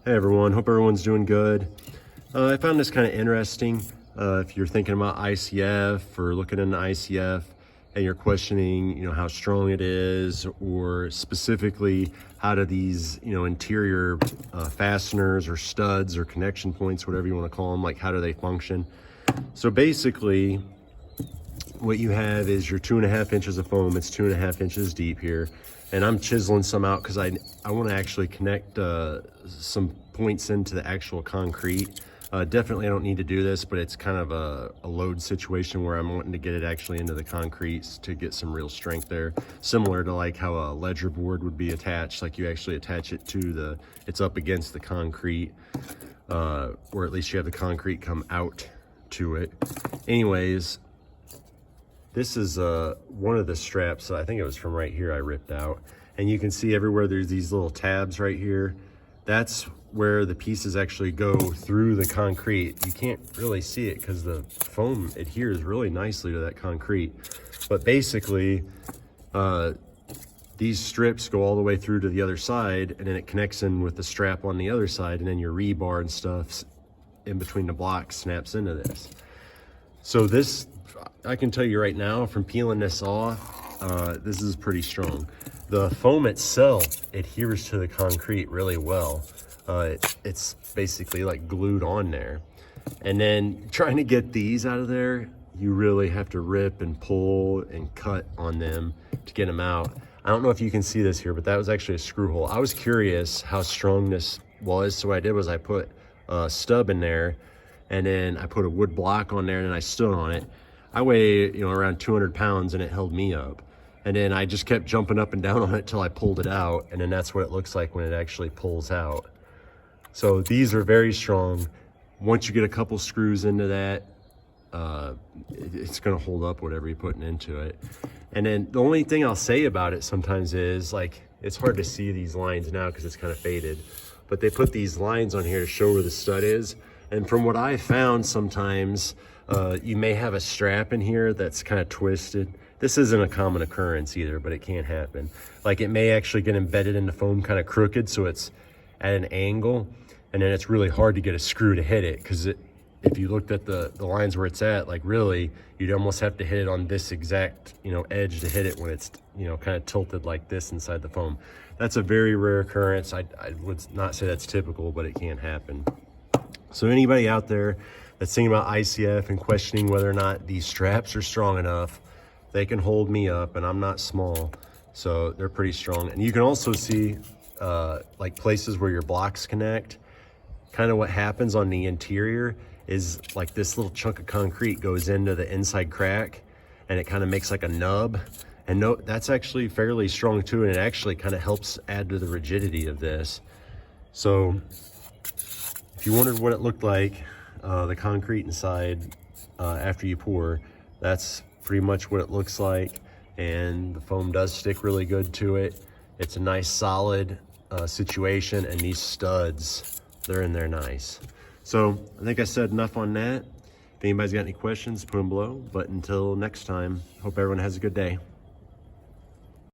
Hey everyone, hope everyone's doing good. I found this kind of interesting. If you're thinking about ICF or looking into ICF and you're questioning, how strong it is, or specifically how do these, interior fasteners or studs or connection points, whatever you want to call them, like how do they function? So basically, what you have is your 2.5 inches of foam. It's 2.5 inches deep here, and I'm chiseling some out because I want to actually connect some points into the actual concrete. Definitely I don't need to do this, but it's kind of a load situation where I'm wanting to get it actually into the concrete to get some real strength there, similar to like how a ledger board would be attached. Like you actually attach it to it's up against the concrete, or at least you have the concrete come out to it. Anyways, this is one of the straps. I think it was from right here I ripped out. And you can see everywhere there's these little tabs right here. That's where the pieces actually go through the concrete. You can't really see it because the foam adheres really nicely to that concrete. But basically, these strips go all the way through to the other side, and then it connects in with the strap on the other side, and then your rebar and stuff in between the blocks snaps into this. So this, I can tell you right now from peeling this off, this is pretty strong. The foam itself adheres to the concrete really well. It's basically like glued on there. And then trying to get these out of there, you really have to rip and pull and cut on them to get them out. I don't know if you can see this here, but that was actually a screw hole. I was curious how strong this was, so what I did was I put a stub in there, and then I put a wood block on there, and then I stood on it. I weigh, around 200 pounds, and it held me up. And then I just kept jumping up and down on it till I pulled it out, and then that's what it looks like when it actually pulls out. So these are very strong. Once you get a couple screws into that, it's gonna hold up whatever you're putting into it. And then the only thing I'll say about it sometimes is, like, it's hard to see these lines now because it's kind of faded, but they put these lines on here to show where the stud is. And from what I found, sometimes you may have a strap in here that's kind of twisted. This isn't a common occurrence either, but it can happen. Like it may actually get embedded in the foam kind of crooked, so it's at an angle, and then it's really hard to get a screw to hit it, because if you looked at the lines where it's at, like really, you'd almost have to hit it on this exact, edge to hit it when it's, kind of tilted like this inside the foam. That's a very rare occurrence. I would not say that's typical, but it can happen. So anybody out there that's thinking about ICF and questioning whether or not these straps are strong enough, they can hold me up, and I'm not small, so they're pretty strong. And you can also see like places where your blocks connect. Kind of what happens on the interior is like this little chunk of concrete goes into the inside crack, and it kind of makes like a nub. And no, that's actually fairly strong too, and it actually kind of helps add to the rigidity of this. So if you wondered what it looked like, the concrete inside after you pour, that's pretty much what it looks like. And the foam does stick really good to it. It's a nice solid situation, and these studs, they're in there nice. So I think I said enough on that. If anybody's got any questions, put them below. But until next time, hope everyone has a good day.